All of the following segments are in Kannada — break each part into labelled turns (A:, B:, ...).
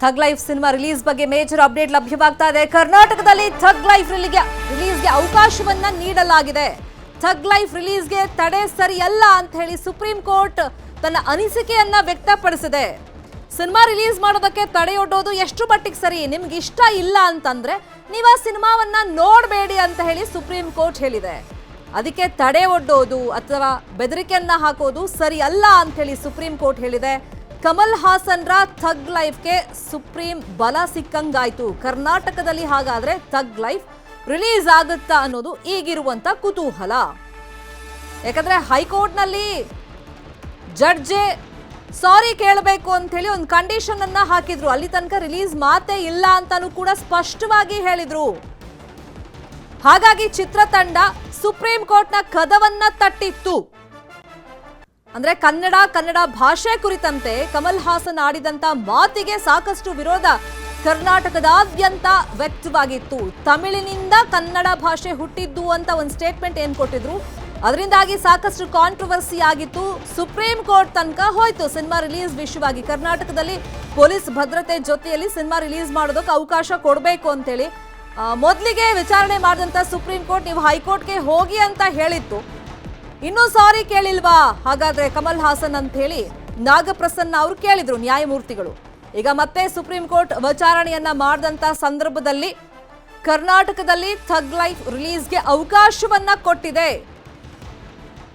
A: ಥಗ್ ಲೈಫ್ ಸಿನಿಮಾ ರಿಲೀಸ್ ಬಗ್ಗೆ ಮೇಜರ್ ಅಪ್ಡೇಟ್ ಲಭ್ಯವಾಗ್ತಾ ಇದೆ. ಕರ್ನಾಟಕದಲ್ಲಿ ಥಗ್ ಲೈಫ್ ರಿಲೀಸ್ಗೆ ಅವಕಾಶವನ್ನ ನೀಡಲಾಗಿದೆ. ಥಗ್ ಲೈಫ್ ರಿಲೀಸ್ಗೆ ತಡೆ ಸರಿಯಲ್ಲ ಅಂತ ಹೇಳಿ ಸುಪ್ರೀಂ ಕೋರ್ಟ್ ತನ್ನ ಅನಿಸಿಕೆಯನ್ನ ವ್ಯಕ್ತಪಡಿಸಿದೆ. ಸಿನಿಮಾ ರಿಲೀಸ್ ಮಾಡೋದಕ್ಕೆ ತಡೆಯೊಡ್ಡೋದು ಎಷ್ಟು ಮಟ್ಟಿಗೆ ಸರಿ, ನಿಮ್ಗೆ ಇಷ್ಟ ಇಲ್ಲ ಅಂತಂದ್ರೆ ನೀವು ಆ ಸಿನಿಮಾವನ್ನ ನೋಡಬೇಡಿ ಅಂತ ಹೇಳಿ ಸುಪ್ರೀಂ ಕೋರ್ಟ್ ಹೇಳಿದೆ. ಅದಕ್ಕೆ ತಡೆ ಒಡ್ಡೋದು ಅಥವಾ ಬೆದರಿಕೆಯನ್ನ ಹಾಕೋದು ಸರಿ ಅಲ್ಲ ಅಂತ ಹೇಳಿ ಸುಪ್ರೀಂ ಕೋರ್ಟ್ ಹೇಳಿದೆ. ಕಮಲ್ ಹಾಸನ್ರ ಥಗ್ ಲೈಫ್ಗೆ ಸುಪ್ರೀಂ ಬಲ ಸಿಕ್ಕಂಗಾಯ್ತು. ಕರ್ನಾಟಕದಲ್ಲಿ ಹಾಗಾದ್ರೆ ಥಗ್ ಲೈಫ್ ರಿಲೀಸ್ ಆಗುತ್ತಾ ಅನ್ನೋದು ಈಗಿರುವಂತ ಕುತೂಹಲ. ಯಾಕಂದ್ರೆ ಹೈಕೋರ್ಟ್ನಲ್ಲಿ ಜಡ್ಜೆ ಸಾರಿ ಕೇಳಬೇಕು ಅಂತ ಹೇಳಿ ಒಂದು ಕಂಡೀಷನ್ ಅನ್ನ ಹಾಕಿದ್ರು. ಅಲ್ಲಿ ತನಕ ರಿಲೀಸ್ ಮಾತೇ ಇಲ್ಲ ಅಂತಾನೂ ಕೂಡ ಸ್ಪಷ್ಟವಾಗಿ ಹೇಳಿದ್ರು. ಹಾಗಾಗಿ ಚಿತ್ರತಂಡ ಸುಪ್ರೀಂ ಕೋರ್ಟ್ನ ಕದವನ್ನ ತಟ್ಟಿತ್ತು. ಅಂದ್ರೆ ಕನ್ನಡ ಭಾಷೆ ಕುರಿತಂತೆ ಕಮಲ್ ಹಾಸನ್ ಆಡಿದಂತ ಮಾತಿಗೆ ಸಾಕಷ್ಟು ವಿರೋಧ ಕರ್ನಾಟಕದಾದ್ಯಂತ ವ್ಯಕ್ತವಾಗಿತ್ತು. ತಮಿಳಿನಿಂದ ಕನ್ನಡ ಭಾಷೆ ಹುಟ್ಟಿದ್ದು ಅಂತ ಒಂದು ಸ್ಟೇಟ್ಮೆಂಟ್ ಏನ್ ಕೊಟ್ಟಿದ್ರು, ಅದರಿಂದಾಗಿ ಸಾಕಷ್ಟು ಕಾಂಟ್ರವರ್ಸಿ ಆಗಿತ್ತು. ಸುಪ್ರೀಂ ಕೋರ್ಟ್ ತನಕ ಹೋಯ್ತು ಸಿನಿಮಾ ರಿಲೀಸ್ ವಿಷಯವಾಗಿ. ಕರ್ನಾಟಕದಲ್ಲಿ ಪೊಲೀಸ್ ಭದ್ರತೆ ಜೊತೆಯಲ್ಲಿ ಸಿನಿಮಾ ರಿಲೀಸ್ ಮಾಡೋದಕ್ಕೆ ಅವಕಾಶ ಕೊಡಬೇಕು ಅಂತೇಳಿ ಮೊದಲಿಗೆ ವಿಚಾರಣೆ ಮಾಡಿದಂತ ಸುಪ್ರೀಂ ಕೋರ್ಟ್ ನೀವು ಹೈಕೋರ್ಟ್ಗೆ ಹೋಗಿ ಅಂತ ಹೇಳಿತ್ತು. ಇನ್ನೂ ಸಾರಿ ಕೇಳಿಲ್ವಾ ಹಾಗಾದ್ರೆ ಕಮಲ್ ಹಾಸನ್ ಅಂತ ಹೇಳಿ ನಾಗಪ್ರಸನ್ನ ಅವರು ಕೇಳಿದ್ರು ನ್ಯಾಯಮೂರ್ತಿಗಳು. ಈಗ ಮತ್ತೆ ಸುಪ್ರೀಂ ಕೋರ್ಟ್ ವಿಚಾರಣೆಯನ್ನ ಮಾಡಿದಂತ ಸಂದರ್ಭದಲ್ಲಿ ಕರ್ನಾಟಕದಲ್ಲಿ ಥಗ್ ಲೈಫ್ ರಿಲೀಸ್ಗೆ ಅವಕಾಶವನ್ನ ಕೊಟ್ಟಿದೆ.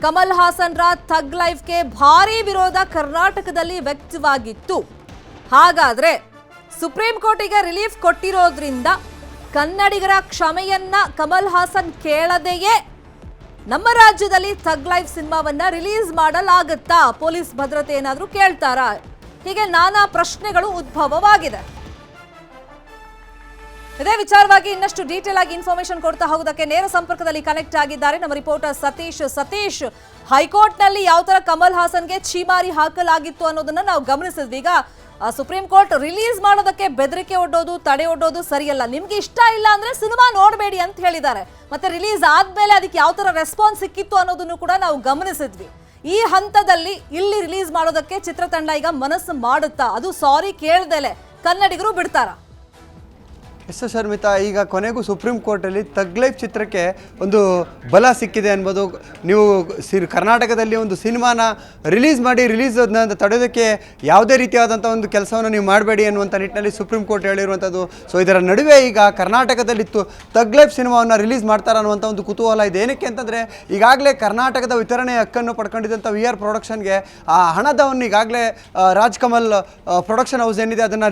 A: ಕಮಲ್ ಹಾಸನ್ರ ಥಗ್ ಲೈಫ್ಗೆ ಭಾರಿ ವಿರೋಧ ಕರ್ನಾಟಕದಲ್ಲಿ ವ್ಯಕ್ತವಾಗಿತ್ತು. ಹಾಗಾದ್ರೆ ಸುಪ್ರೀಂ ಕೋರ್ಟಿಗೆ ರಿಲೀಫ್ ಕೊಟ್ಟಿರೋದ್ರಿಂದ ಕನ್ನಡಿಗರ ಕ್ಷಮೆಯನ್ನ ಕಮಲ್ ಹಾಸನ್ ಕೇಳದೆಯೇ ನಮ್ಮ ರಾಜ್ಯದಲ್ಲಿ ಥಗ್ ಲೈಫ್ ಸಿನಿಮಾವನ್ನ ರಿಲೀಸ್ ಮಾಡಲಾಗುತ್ತಾ? ಪೊಲೀಸ್ ಭದ್ರತೆ ಏನಾದ್ರೂ ಕೇಳ್ತಾರಾ? ಹೀಗೆ ನಾನಾ ಪ್ರಶ್ನೆಗಳು ಉದ್ಭವವಾಗಿದೆ. ಇದೇ ವಿಚಾರವಾಗಿ ಇನ್ನಷ್ಟು ಡೀಟೇಲ್ ಆಗಿ ಇನ್ಫಾರ್ಮೇಶನ್ ಕೊಡ್ತಾ ಹೋಗೋದಕ್ಕೆ ನೇರ ಸಂಪರ್ಕದಲ್ಲಿ ಕನೆಕ್ಟ್ ಆಗಿದ್ದಾರೆ ನಮ್ಮ ರಿಪೋರ್ಟರ್ ಸತೀಶ್. ಹೈಕೋರ್ಟ್ ನಲ್ಲಿ ಯಾವ ತರ ಕಮಲ್ ಹಾಸನ್ಗೆ ಛೀಮಾರಿ ಹಾಕಲಾಗಿತ್ತು ಅನ್ನೋದನ್ನ ನಾವು ಗಮನಿಸಿದ್ವಿ. ಈಗ ಸುಪ್ರೀಂ ಕೋರ್ಟ್ ರಿಲೀಸ್ ಮಾಡೋದಕ್ಕೆ ಬೆದರಿಕೆ ಒಡ್ಡೋದು ತಡೆ ಒಡ್ಡೋದು ಸರಿಯಲ್ಲ, ನಿಮ್ಗೆ ಇಷ್ಟ ಇಲ್ಲ ಅಂದ್ರೆ ಸಿನಿಮಾ ನೋಡಬೇಡಿ ಅಂತ ಹೇಳಿದ್ದಾರೆ. ಮತ್ತೆ ರಿಲೀಸ್ ಆದ್ಮೇಲೆ ಅದಕ್ಕೆ ಯಾವ ತರ ರೆಸ್ಪಾನ್ಸ್ ಸಿಕ್ಕಿತ್ತು ಅನ್ನೋದನ್ನು ಕೂಡ ನಾವು ಗಮನಿಸಿದ್ವಿ. ಈ ಹಂತದಲ್ಲಿ ಇಲ್ಲಿ ರಿಲೀಸ್ ಮಾಡೋದಕ್ಕೆ ಚಿತ್ರತಂಡ ಈಗ ಮನಸ್ಸು ಮಾಡುತ್ತಾ? ಅದು ಸಾರಿ ಕೇಳ್ದಲೆ ಕನ್ನಡಿಗರು ಬಿಡ್ತಾರ?
B: ಎಸ್ ಶರ್ಮಿತಾ, ಈಗ ಕೊನೆಗೂ ಸುಪ್ರೀಂ ಕೋರ್ಟಲ್ಲಿ ಥಗ್ ಲೈಫ್ ಚಿತ್ರಕ್ಕೆ ಒಂದು ಬಲ ಸಿಕ್ಕಿದೆ ಅನ್ಬೋದು. ನೀವು ಕರ್ನಾಟಕದಲ್ಲಿ ಒಂದು ಸಿನಿಮಾನ ರಿಲೀಸ್ ತಡೆಯೋದಕ್ಕೆ ಯಾವುದೇ ರೀತಿಯಾದಂಥ ಒಂದು ಕೆಲಸವನ್ನು ನೀವು ಮಾಡಬೇಡಿ ಅನ್ನುವಂಥ ನಿಟ್ಟಿನಲ್ಲಿ ಸುಪ್ರೀಂ ಕೋರ್ಟ್ ಹೇಳಿರುವಂಥದ್ದು. ಸೊ ಇದರ ನಡುವೆ ಈಗ ಕರ್ನಾಟಕದಲ್ಲಿ ಥಗ್ ಲೈಫ್ ಸಿನಿಮಾವನ್ನು ರಿಲೀಸ್ ಮಾಡ್ತಾರೆ ಅನ್ನುವಂಥ ಒಂದು ಕುತೂಹಲ ಇದೆ. ಏನಕ್ಕೆ ಅಂತಂದರೆ ಈಗಾಗಲೇ ಕರ್ನಾಟಕದ ವಿತರಣೆ ಹಕ್ಕನ್ನು ಪಡ್ಕೊಂಡಿದ್ದಂಥ VR ಪ್ರೊಡಕ್ಷನ್ಗೆ ಆ ಹಣದವನ್ನು ಈಗಾಗಲೇ ರಾಜ್ಕಮಲ್ ಪ್ರೊಡಕ್ಷನ್ ಹೌಸ್ ಏನಿದೆ ಅದನ್ನು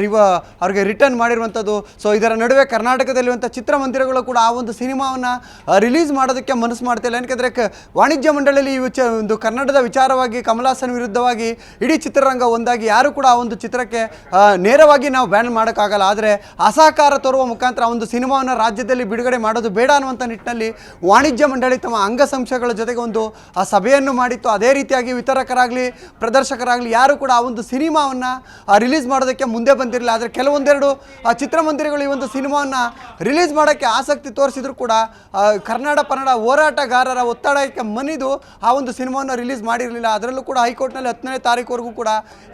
B: ಅವ್ರಿಗೆ ರಿಟರ್ನ್ ಮಾಡಿರುವಂಥದ್ದು. ಸೊ ಇದರ ನಡುವೆ ಕರ್ನಾಟಕದಲ್ಲಿರುವಂಥ ಚಿತ್ರಮಂದಿರಗಳು ಕೂಡ ಆ ಒಂದು ಸಿನಿಮಾವನ್ನು ರಿಲೀಸ್ ಮಾಡೋದಕ್ಕೆ ಮನಸ್ಸು ಮಾಡ್ತಿಲ್ಲ. ಯಾಕೆಂದರೆ ವಾಣಿಜ್ಯ ಮಂಡಳಿಯಲ್ಲಿ ಒಂದು ಕನ್ನಡದ ವಿಚಾರವಾಗಿ ಕಮಲ್ ಹಾಸನ್ ವಿರುದ್ಧವಾಗಿ ಇಡೀ ಚಿತ್ರರಂಗ ಒಂದಾಗಿ ಯಾರು ಕೂಡ ಆ ಒಂದು ಚಿತ್ರಕ್ಕೆ ನೇರವಾಗಿ ನಾವು ಬ್ಯಾನ್ ಮಾಡೋಕ್ಕಾಗಲ್ಲ. ಆದರೆ ಅಸಹಕಾರ ತೋರುವ ಮುಖಾಂತರ ಆ ಒಂದು ಸಿನಿಮಾವನ್ನು ರಾಜ್ಯದಲ್ಲಿ ಬಿಡುಗಡೆ ಮಾಡೋದು ಬೇಡ ಅನ್ನುವಂಥ ನಿಟ್ಟಿನಲ್ಲಿ ವಾಣಿಜ್ಯ ಮಂಡಳಿ ತಮ್ಮ ಅಂಗಸಂಸ್ಥೆಗಳ ಜೊತೆಗೆ ಒಂದು ಸಭೆಯನ್ನು ಮಾಡಿತ್ತು. ಅದೇ ರೀತಿಯಾಗಿ ವಿತರಕರಾಗಲಿ ಪ್ರದರ್ಶಕರಾಗಲಿ ಯಾರು ಕೂಡ ಆ ಒಂದು ಸಿನಿಮಾವನ್ನು ರಿಲೀಸ್ ಮಾಡೋದಕ್ಕೆ ಮುಂದೆ ಬಂದಿರಲಿಲ್ಲ. ಆದರೆ ಕೆಲವೊಂದೆರಡು ಚಿತ್ರಮಂದಿರಗಳು ಈ ಒಂದು ಸಿನಿಮಾವನ್ನು ರಿಲೀಸ್ ಮಾಡೋಕ್ಕೆ ಆಸಕ್ತಿ ತೋರಿಸಿದ್ರು ಕೂಡ ಕನ್ನಡ ಹೋರಾಟಗಾರರ ಒತ್ತಡಕ್ಕೆ ಮಣಿದು ಆ ಒಂದು ಸಿನಿಮಾವನ್ನು ರಿಲೀಸ್ ಮಾಡಿರಲಿಲ್ಲ. ಅದರಲ್ಲೂ ಕೂಡ ಹೈಕೋರ್ಟ್ನಲ್ಲಿ 10ನೇ ತಾರೀಕುವರೆಗೂ ಕೂಡ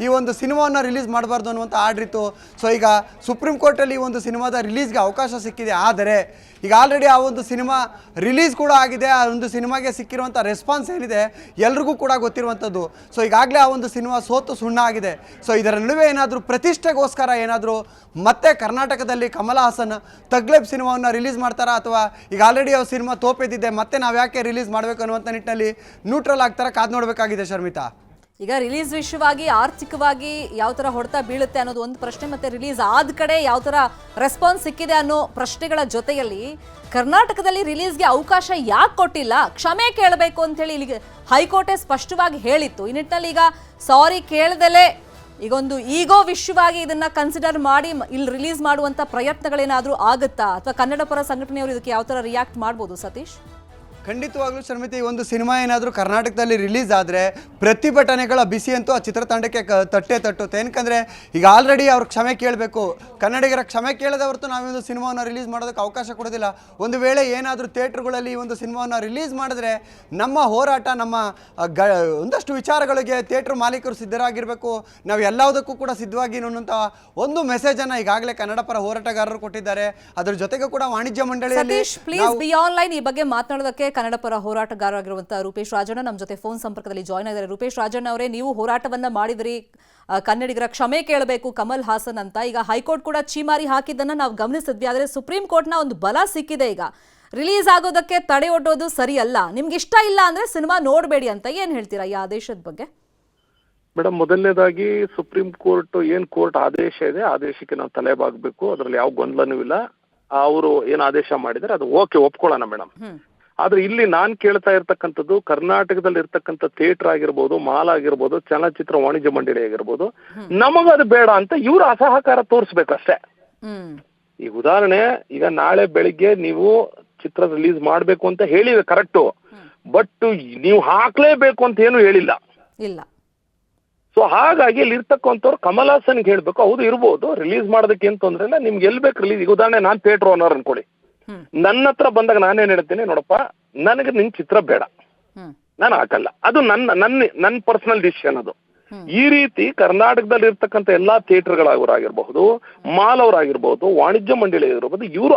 B: ಈ ಒಂದು ಸಿನಿಮಾವನ್ನು ರಿಲೀಸ್ ಮಾಡಬಾರ್ದು ಅನ್ನುವಂಥ ಆರ್ಡರ್ ಇತ್ತು. ಸೊ ಈಗ ಸುಪ್ರೀಂ ಕೋರ್ಟಲ್ಲಿ ಈ ಒಂದು ಸಿನಿಮಾದ ರಿಲೀಸ್ಗೆ ಅವಕಾಶ ಸಿಕ್ಕಿದೆ. ಆದರೆ ಈಗ ಆಲ್ರೆಡಿ ಆ ಒಂದು ಸಿನಿಮಾ ರಿಲೀಸ್ ಕೂಡ ಆಗಿದೆ. ಆ ಒಂದು ಸಿನಿಮಾಗೆ ಸಿಕ್ಕಿರುವಂಥ ರೆಸ್ಪಾನ್ಸ್ ಏನಿದೆ ಎಲ್ರಿಗೂ ಕೂಡ ಗೊತ್ತಿರುವಂಥದ್ದು. ಸೊ ಈಗಾಗಲೇ ಆ ಒಂದು ಸಿನಿಮಾ ಸೋತು ಸುಣ್ಣ ಆಗಿದೆ. ಸೊ ಇದರ ನಡುವೆ ಏನಾದರೂ ಪ್ರತಿಷ್ಠೆಗೋಸ್ಕರ ಏನಾದರೂ ಮತ್ತೆ ಕರ್ನಾಟಕದಲ್ಲಿ ಕಮಲ್ ಹಾಸನ್ ಥಗ್ ಲೈಫ್ ಸಿನಿಮಾವನ್ನು ರಿಲೀಸ್ ಮಾಡ್ತಾರಾ, ಅಥವಾ ಈಗ ಆಲ್ರೆಡಿ ಆ ಸಿನಿಮಾ ತೋಪೆದಿದೆ ಮತ್ತೆ ನಾವು ಯಾಕೆ ರಿಲೀಸ್ ಮಾಡಬೇಕು ಅನ್ನುವಂಥ ನಿಟ್ಟಿನಲ್ಲಿ ನ್ಯೂಟ್ರಲ್ ಆಗ್ತಾರ ಕಾದು ನೋಡಬೇಕಾಗಿದೆ ಶರ್ಮಿತಾ.
A: ಈಗ ರಿಲೀಸ್ ವಿಷಯವಾಗಿ ಆರ್ಥಿಕವಾಗಿ ಯಾವ ತರ ಹೊಡೆತ ಬೀಳುತ್ತೆ ಅನ್ನೋದು ಒಂದು ಪ್ರಶ್ನೆ, ಮತ್ತೆ ರಿಲೀಸ್ ಆದ ಕಡೆ ಯಾವ ತರ ರೆಸ್ಪಾನ್ಸ್ ಸಿಕ್ಕಿದೆ ಅನ್ನೋ ಪ್ರಶ್ನೆಗಳ ಜೊತೆಯಲ್ಲಿ ಕರ್ನಾಟಕದಲ್ಲಿ ರಿಲೀಸ್ಗೆ ಅವಕಾಶ ಯಾಕೆ ಕೊಟ್ಟಿಲ್ಲ, ಕ್ಷಮೆ ಕೇಳಬೇಕು ಅಂತ ಹೇಳಿ ಇಲ್ಲಿಗೆ ಹೈಕೋರ್ಟೇ ಸ್ಪಷ್ಟವಾಗಿ ಹೇಳಿತ್ತು. ಈ ನಿಟ್ಟಿನಲ್ಲಿ ಈಗ ಸಾರಿ ಕೇಳದಲೇ ಈಗೊಂದು ಈಗೋ ವಿಷಯವಾಗಿ ಇದನ್ನ ಕನ್ಸಿಡರ್ ಮಾಡಿ ಇಲ್ಲಿ ರಿಲೀಸ್ ಮಾಡುವಂತ ಪ್ರಯತ್ನಗಳೇನಾದ್ರೂ ಆಗುತ್ತಾ, ಅಥವಾ ಕನ್ನಡ ಪರ ಸಂಘಟನೆಯವರು ಇದಕ್ಕೆ ಯಾವ ತರ ರಿಯಾಕ್ಟ್ ಮಾಡ್ಬೋದು ಸತೀಶ್?
B: ಖಂಡಿತವಾಗ್ಲೂ ಶರ್ಮಿತಿ, ಈ ಒಂದು ಸಿನಿಮಾ ಏನಾದರೂ ಕರ್ನಾಟಕದಲ್ಲಿ ರಿಲೀಸ್ ಆದರೆ ಪ್ರತಿಭಟನೆಗಳ ಬಿಸಿ ಅಂತೂ ಆ ಚಿತ್ರತಂಡಕ್ಕೆ ತಟ್ಟುತ್ತೆ. ಏನಕ್ಕಂದರೆ ಈಗ ಆಲ್ರೆಡಿ ಅವ್ರು ಕ್ಷಮೆ ಕೇಳಬೇಕು, ಕನ್ನಡಿಗರ ಕ್ಷಮೆ ಕೇಳದ ಹೊರತು ನಾವೊಂದು ಸಿನಿಮಾವನ್ನು ರಿಲೀಸ್ ಮಾಡೋದಕ್ಕೆ ಅವಕಾಶ ಕೊಡೋದಿಲ್ಲ. ಒಂದು ವೇಳೆ ಏನಾದರೂ ಥಿಯೇಟ್ರುಗಳಲ್ಲಿ ಈ ಒಂದು ಸಿನಿಮಾವನ್ನು ರಿಲೀಸ್ ಮಾಡಿದ್ರೆ ನಮ್ಮ ಹೋರಾಟ, ನಮ್ಮ ಒಂದಷ್ಟು ವಿಚಾರಗಳಿಗೆ ಥಿಯೇಟ್ರ್ ಮಾಲೀಕರು ಸಿದ್ಧರಾಗಿರಬೇಕು, ನಾವು ಎಲ್ಲದಕ್ಕೂ ಕೂಡ ಸಿದ್ಧವಾಗಿ ಅನ್ನುವಂಥ ಒಂದು ಮೆಸೇಜನ್ನು ಈಗಾಗಲೇ ಕನ್ನಡ ಪರ ಹೋರಾಟಗಾರರು ಕೊಟ್ಟಿದ್ದಾರೆ. ಅದರ ಜೊತೆಗೆ ಕೂಡ ವಾಣಿಜ್ಯ ಮಂಡಳಿಯಲ್ಲಿ
A: ಪ್ಲೀಸ್ ಬಿ ಆನ್ಲೈನ್ ಈ ಬಗ್ಗೆ ಮಾತನಾಡೋದಕ್ಕೆ ಕನ್ನಡ ಪರ ಹೋರಾಟಗಾರರಾಗಿರುವಂತಹ ರೂಪೇಶ್ ರಾಜಣ್ಣ ನಮ್ಮ ಜೊತೆ ಫೋನ್ ಸಂಪರ್ಕದಲ್ಲಿ ಜಾಯ್ನ್ ಆಗಿದ್ದಾರೆ. ರೂಪೇಶ್ ರಾಜಣ್ಣ ಅವರೇ, ನೀವು ಹೋರಾಟವನ್ನ ಮಾಡಿದ್ರಿ, ಕನ್ನಡಿಗರ ಕ್ಷಮೆ ಕೇಳಬೇಕು ಕಮಲ್ ಹಾಸನ್ ಅಂತ. ಈಗ ಹೈಕೋರ್ಟ್ ಕೂಡ ಚೀಮಾರಿ ಹಾಕಿದ್ದನ್ನ ನಾವು ಗಮನಿಸಿದ್ವಿ. ಆದರೆ ಸುಪ್ರೀಂ ಕೋರ್ಟ್ನ ಒಂದು ಬಲ ಸಿಕ್ಕಿದೆ. ಈಗ ರಿಲೀಸ್ ಆಗೋದಕ್ಕೆ ತಡೆ ಒಡ್ಡೋದು ಸರಿಯಲ್ಲ, ನಿಮ್ಗೆ ಇಷ್ಟ ಇಲ್ಲ ಅಂದ್ರೆ ಸಿನಿಮಾ ನೋಡಬೇಡಿ ಅಂತ ಏನ್ ಹೇಳ್ತೀರಾ ಈ ಆದೇಶದ ಬಗ್ಗೆ?
C: ಮೇಡಮ್, ಮೊದಲನೇದಾಗಿ ಸುಪ್ರೀಂ ಕೋರ್ಟ್ ಕೋರ್ಟ್ ಆದೇಶ ಇದೆ, ಆದೇಶಕ್ಕೆ ನಾವು ತಲೆಬಾಗಬೇಕು. ಅದರಲ್ಲಿ ಯಾವ ಗೊಂದಲನೂ ಇಲ್ಲ. ಅವರು ಏನು ಆದೇಶ ಮಾಡಿದರೆ ಅದು ಓಕೆ, ಒಪ್ಕೊಳ್ಳೋಣ ಮೇಡಮ್. ಆದ್ರೆ ಇಲ್ಲಿ ನಾನ್ ಕೇಳ್ತಾ ಇರ್ತಕ್ಕಂಥದ್ದು, ಕರ್ನಾಟಕದಲ್ಲಿ ಇರ್ತಕ್ಕಂಥ ಥಿಯೇಟರ್ ಆಗಿರ್ಬೋದು, ಮಾಲ್ ಆಗಿರ್ಬೋದು, ಚಲನಚಿತ್ರ ವಾಣಿಜ್ಯ ಮಂಡಳಿ ಆಗಿರ್ಬೋದು, ನಮಗದು ಬೇಡ ಅಂತ ಇವ್ರು ಅಸಹಕಾರ ತೋರಿಸ್ಬೇಕಷ್ಟೇ. ಈಗ ಉದಾಹರಣೆ, ಈಗ ನಾಳೆ ಬೆಳಿಗ್ಗೆ ನೀವು ಚಿತ್ರ ರಿಲೀಸ್ ಮಾಡ್ಬೇಕು ಅಂತ ಹೇಳಿದೆ ಕರೆಕ್ಟು, ಬಟ್ ನೀವು ಹಾಕ್ಲೇಬೇಕು ಅಂತ ಏನು ಹೇಳಿಲ್ಲ.
A: ಇಲ್ಲ.
C: ಸೊ ಹಾಗಾಗಿ ಇಲ್ಲಿ ಇರ್ತಕ್ಕಂಥವ್ರು ಕಮಲ್ ಹಾಸನ್ಗೆ ಹೇಳ್ಬೇಕು, ಹೌದು ಇರ್ಬೋದು, ರಿಲೀಸ್ ಮಾಡೋದಕ್ಕೆ ಏನ್ ತೊಂದ್ರೆ ಇಲ್ಲ, ನಿಮ್ಗೆ ಎಲ್ಲಿ ಬೇಕು ರಿಲೀಸ್. ಈಗ ಉದಾಹರಣೆ, ನಾನ್ ಥಿಯೇಟರ್ ಓನರ್ ಅನ್ಕೊಳ್ಳಿ, ನನ್ನ ಹತ್ರ ಬಂದಾಗ ನಾನೇನ್ ಹೇಳ್ತೀನಿ, ನೋಡಪ್ಪ ನನಗೆ ನಿನ್ ಚಿತ್ರ ಬೇಡ, ನಾನು ಹಾಕಲ್ಲ. ಅದು ನನ್ನ ಪರ್ಸನಲ್ ಡಿಸಿಷನ್ ಅದು. ಈ ರೀತಿ ಕರ್ನಾಟಕದಲ್ಲಿ ಇರ್ತಕ್ಕಂಥ ಎಲ್ಲಾ ಥಿಯೇಟರ್ಗಳವರಾಗಿರ್ಬಹುದು, ಮಾಲ್ ಅವರಾಗಿರ್ಬಹುದು, ವಾಣಿಜ್ಯ ಮಂಡಳಿ ಆಗಿರ್ಬಹುದು, ಇವರು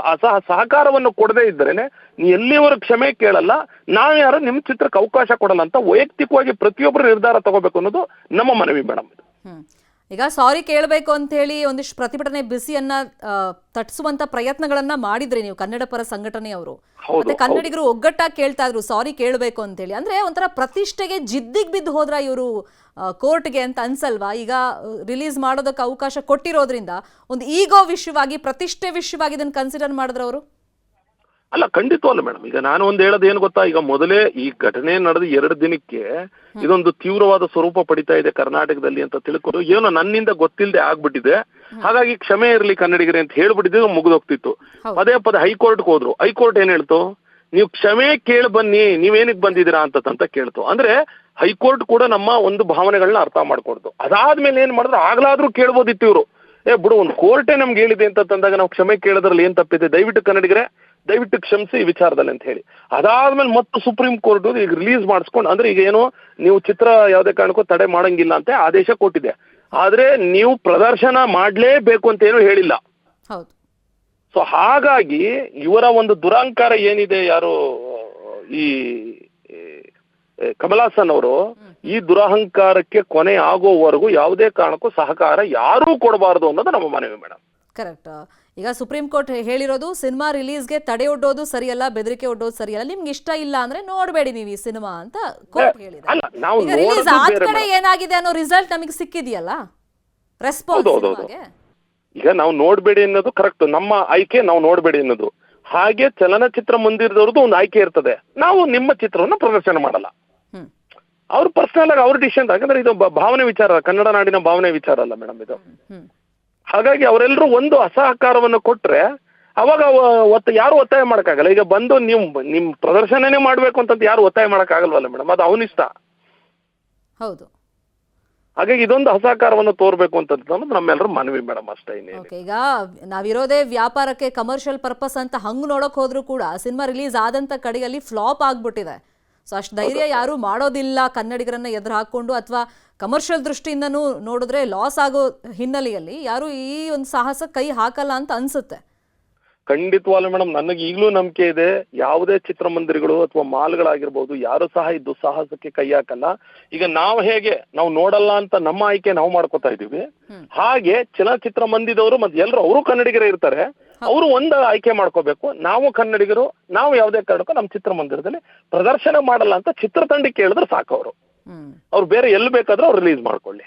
C: ಸಹಕಾರವನ್ನು ಕೊಡದೇ ಇದ್ದರೇನೆ ನೀ ಎಲ್ಲಿವರೆಗೂ ಕ್ಷಮೆ ಕೇಳಲ್ಲ, ನಾವು ಯಾರು ನಿಮ್ ಚಿತ್ರಕ್ಕೆ ಅವಕಾಶ ಕೊಡಲ್ಲ ಅಂತ ವೈಯಕ್ತಿಕವಾಗಿ ಪ್ರತಿಯೊಬ್ಬರು ನಿರ್ಧಾರ ತಗೋಬೇಕು ಅನ್ನೋದು ನಮ್ಮ ಮನವಿ ಮೇಡಮ್.
A: ಈಗ ಸಾರಿ ಕೇಳಬೇಕು ಅಂತ ಹೇಳಿ ಒಂದಿಷ್ಟು ಪ್ರತಿಭಟನೆ ಬಿಸಿಯನ್ನ ತಟ್ಟಿಸುವಂತ ಪ್ರಯತ್ನಗಳನ್ನ ಮಾಡಿದ್ರಿ ನೀವು, ಕನ್ನಡ ಪರ ಸಂಘಟನೆಯವರು. ಮತ್ತೆ ಕನ್ನಡಿಗರು ಒಗ್ಗಟ್ಟಾಗಿ ಕೇಳ್ತಾ ಇದ್ರು ಸಾರಿ ಕೇಳಬೇಕು ಅಂತ ಹೇಳಿ. ಅಂದ್ರೆ ಒಂಥರ ಪ್ರತಿಷ್ಠೆಗೆ ಜಿದ್ದಿಗೆ ಬಿದ್ದು ಹೋದ್ರ ಇವರು ಕೋರ್ಟ್ಗೆ ಅಂತ ಅನ್ಸಲ್ವಾ? ಈಗ ರಿಲೀಸ್ ಮಾಡೋದಕ್ಕೆ ಅವಕಾಶ ಕೊಟ್ಟಿರೋದ್ರಿಂದ ಒಂದು ಈಗೋ ವಿಷಯವಾಗಿ, ಪ್ರತಿಷ್ಠೆ ವಿಷಯವಾಗಿ ಇದನ್ನ ಕನ್ಸಿಡರ್ ಮಾಡಿದ್ರ ಅವರು?
C: ಅಲ್ಲ, ಖಂಡಿತವಲ್ಲ ಮೇಡಮ್. ಈಗ ನಾನು ಒಂದು ಹೇಳೋದು ಏನು ಗೊತ್ತಾ, ಈಗ ಮೊದಲೇ ಈ ಘಟನೆ ನಡೆದ 2 ದಿನಕ್ಕೆ ಇದೊಂದು ತೀವ್ರವಾದ ಸ್ವರೂಪ ಪಡಿತಾ ಇದೆ ಕರ್ನಾಟಕದಲ್ಲಿ ಅಂತ ತಿಳ್ಕೊಂಡು, ಏನೋ ನನ್ನಿಂದ ಗೊತ್ತಿಲ್ಲದೆ ಆಗ್ಬಿಟ್ಟಿದೆ, ಹಾಗಾಗಿ ಕ್ಷಮೆ ಇರಲಿ ಕನ್ನಡಿಗರೇ ಅಂತ ಹೇಳ್ಬಿಟ್ಟಿದ್ದು ಮುಗಿದೋಗ್ತಿತ್ತು. ಪದೇ ಹೈಕೋರ್ಟ್ಗೆ ಹೋದ್ರು. ಹೈಕೋರ್ಟ್ ಏನ್ ಹೇಳ್ತು, ನೀವು ಕ್ಷಮೆ ಕೇಳಿ ಬನ್ನಿ, ನೀವೇನಕ್ಕೆ ಬಂದಿದ್ದೀರಾ ಅಂತ ಕೇಳ್ತು. ಅಂದ್ರೆ ಹೈಕೋರ್ಟ್ ಕೂಡ ನಮ್ಮ ಒಂದು ಭಾವನೆಗಳನ್ನ ಅರ್ಥ ಮಾಡ್ಕೊಡ್ತು. ಅದಾದ್ಮೇಲೆ ಏನ್ ಮಾಡಿದ್ರು, ಆಗ್ಲಾದ್ರೂ ಕೇಳ್ಬೋದಿತ್ತು ಇವರು, ಬಿಡು ಒಂದು ಕೋರ್ಟೇ ನಮ್ಗೆ ಹೇಳಿದೆ ಅಂತ ತಂದಾಗ ನಾವು ಕ್ಷಮೆ ಕೇಳೋದ್ರಲ್ಲಿ ಏನ್ ತಪ್ಪಿದೆ, ದಯವಿಟ್ಟು ಕನ್ನಡಿಗರೇ ದಯವಿಟ್ಟು ಕ್ಷಮಿಸಿ ಈ ವಿಚಾರದಲ್ಲಿ ಅಂತ ಹೇಳಿ. ಅದಾದ್ಮೇಲೆ ಮತ್ತೆ ಸುಪ್ರೀಂ ಕೋರ್ಟ್ ಈಗ ರಿಲೀಸ್ ಮಾಡಿಸ್ಕೊಂಡು, ಅಂದ್ರೆ ಈಗ ಏನು, ನೀವು ಚಿತ್ರ ಯಾವುದೇ ಕಾರಣಕ್ಕೂ ತಡೆ ಮಾಡಂಗಿಲ್ಲ ಅಂತ ಆದೇಶ ಕೊಟ್ಟಿದೆ, ಆದ್ರೆ ನೀವು ಪ್ರದರ್ಶನ ಮಾಡ್ಲೇಬೇಕು ಅಂತ ಏನು ಹೇಳಿಲ್ಲ. ಸೊ ಹಾಗಾಗಿ ಇವರ ಒಂದು ದುರಹಂಕಾರ ಏನಿದೆ, ಯಾರು ಈ ಕಮಲ್ ಹಾಸನ್ ಅವರು, ಈ ದುರಹಂಕಾರಕ್ಕೆ ಕೊನೆ ಆಗೋವರೆಗೂ ಯಾವುದೇ ಕಾರಣಕ್ಕೂ ಸಹಕಾರ ಯಾರೂ ಕೊಡಬಾರದು ಅನ್ನೋದು ನಮ್ಮ ಮನವಿ ಮೇಡಮ್.
A: ಕರೆಕ್ಟ್. ಈಗ ಸುಪ್ರೀಂ ಕೋರ್ಟ್ ಹೇಳಿರೋದು, ಸಿನಿಮಾ ರಿಲೀಸ್ಗೆ ತಡೆ ಒಡ್ಡೋದು ಸರಿಯಲ್ಲ, ಬೆದರಿಕೆ ಒಡ್ಡೋದು ಸರಿಯಲ್ಲ, ನಿಮ್ಗೆ ಇಷ್ಟ ಇಲ್ಲ ಅಂದ್ರೆ ನೋಡ್ಬೇಡಿ ನೀವು ಈ ಸಿನಿಮಾ ಅಂತ ಕೋರ್ಟ್ ಹೇಳಿದೆ. ಈಗ ರಿಲೀಸ್ ಆದ ಕಡೆ ಏನಾಗಿದೆ ಅನ್ನೋ ರಿಸಲ್ಟ್ ನಮಗೆ ಸಿಕ್ಕಿದೆಯಲ್ಲ, ರೆಸ್ಪಾನ್ಸ್.
C: ಈಗ ನಾವು ನೋಡ್ಬೇಡಿ ಅನ್ನೋದು ಕರೆಕ್ಟ್, ನಮ್ಮ ಆಯ್ಕೆ ನಾವು ನೋಡ್ಬೇಡಿ ಅನ್ನೋದು. ಹಾಗೆ ಚಲನಚಿತ್ರ ಮಂದಿರದವ್ರದ್ದು ಒಂದು ಆಯ್ಕೆ ಇರ್ತದೆ, ನಾವು ನಿಮ್ಮ ಚಿತ್ರವನ್ನ ಪ್ರದರ್ಶನ ಮಾಡಲ್ಲ. ಅವ್ರ ಪರ್ಸನಲ್ ಆಗಿ ಅವ್ರ ಡಿಸಿಷನ್. ಯಾಕಂದ್ರೆ ಇದು ಭಾವನೆ ವಿಚಾರ, ಕನ್ನಡ ನಾಡಿನ ಭಾವನೆ ವಿಚಾರ ಅಲ್ಲ ಮೇಡಮ್ ಇದು. ಹಾಗಾಗಿ ಅವರೆಲ್ಲರೂ ಒಂದು ಅಸಹಕಾರವನ್ನು ಕೊಟ್ರೆ ಅವಾಗ ಯಾರು ಒತ್ತಾಯ ಮಾಡಕ್ಕಾಗಲ್ಲ. ಈಗ ಬಂದು ನಿಮ್ ಪ್ರದರ್ಶನನೇ ಮಾಡ್ಬೇಕು ಅಂತ ಯಾರು ಒತ್ತಾಯ ಮಾಡಕ್ಕಾಗಲ್ವಲ್ಲ ಮೇಡಮ್, ಅದು ಅವನಿಷ್ಟ.
A: ಹೌದು.
C: ಹಾಗಾಗಿ ಇದೊಂದು ಅಸಹಕಾರವನ್ನು ತೋರ್ಬೇಕು ಅಂತ ನಮ್ಮೆಲ್ಲರೂ ಮನವಿ ಮೇಡಮ್, ಅಷ್ಟೇ.
A: ಈಗ ನಾವಿರೋದೇ ವ್ಯಾಪಾರಕ್ಕೆ, ಕಮರ್ಷಿಯಲ್ ಪರ್ಪಸ್ ಅಂತ ಹಂಗ್ ನೋಡಕ್ ಹೋದ್ರು ಕೂಡ ಸಿನಿಮಾ ರಿಲೀಸ್ ಆದಂತ ಕಡೆಯಲ್ಲಿ ಫ್ಲಾಪ್ ಆಗ್ಬಿಟ್ಟಿದೆ. ಸೊ ಅಷ್ಟು ಧೈರ್ಯ ಯಾರು ಮಾಡೋದಿಲ್ಲ ಕನ್ನಡಿಗರನ್ನ ಎದುರು ಹಾಕೊಂಡು, ಅಥವಾ ಕಮರ್ಷಿಯಲ್ ದೃಷ್ಟಿಯಿಂದನೂ ನೋಡಿದ್ರೆ ಲಾಸ್ ಆಗೋ ಹಿನ್ನೆಲೆಯಲ್ಲಿ ಯಾರು ಈ ಒಂದು ಸಾಹಸ ಕೈ ಹಾಕಲ್ಲ ಅಂತ ಅನ್ಸುತ್ತೆ.
C: ಖಂಡಿತವಾಗ್ಲೂ ಮೇಡಮ್, ನನಗೆ ಈಗಲೂ ನಂಬಿಕೆ ಇದೆ, ಯಾವುದೇ ಚಿತ್ರಮಂದಿರಗಳು ಅಥವಾ ಮಾಲ್ಗಳಾಗಿರ್ಬೋದು ಯಾರು ಸಹ ಈ ದುಸ್ಸಾಹಸಕ್ಕೆ ಕೈ ಹಾಕಲ್ಲ. ಈಗ ನಾವು ನೋಡಲ್ಲ ಅಂತ ನಮ್ಮ ಆಯ್ಕೆ ನಾವು ಮಾಡ್ಕೋತಾ ಇದೀವಿ, ಹಾಗೆ ಚಲನಚಿತ್ರ ಮಂದಿದವರು ಮತ್ತೆ ಎಲ್ಲರೂ ಅವರು ಕನ್ನಡಿಗರೇ ಇರ್ತಾರೆ, ಅವರು ಒಂದು ಆಯ್ಕೆ ಮಾಡ್ಕೋಬೇಕು. ನಾವು ಕನ್ನಡಿಗರು, ನಾವು ಯಾವುದೇ ಕಾರಣಕ್ಕೂ ನಮ್ಮ ಚಿತ್ರಮಂದಿರದಲ್ಲಿ ಪ್ರದರ್ಶನ ಮಾಡಲ್ಲ ಅಂತ ಚಿತ್ರತಂಡಕ್ಕೆ ಹೇಳಿದ್ರೆ ಸಾಕು. ಅವ್ರು ಬೇರೆ ಎಲ್ಲಿ ಬೇಕಾದ್ರೂ ಅವ್ರು ರಿಲೀಸ್ ಮಾಡ್ಕೊಳ್ಳಿ.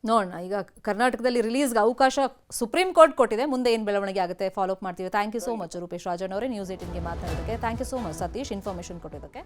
A: ನೋಡೋಣ, ಈಗ ಕರ್ನಾಟಕದಲ್ಲಿ ರಿಲೀಸ್ಗೆ ಅವಕಾಶ ಸುಪ್ರೀಂ ಕೋರ್ಟ್ ಕೊಟ್ಟಿದೆ, ಮುಂದೆ ಏನು ಬೆಳವಣಿಗೆ ಆಗುತ್ತೆ ಫಾಲೋ ಅಪ್ ಮಾಡ್ತೀವಿ. Thank you so much Rupesh Rajanna ಅವರೇ, ನ್ಯೂಸ್ 18ಗೆ ಮಾತಾಡೋದಕ್ಕೆ. Thank you so much Satish, information ಕೊಟ್ಟಿದ್ದಕ್ಕೆ.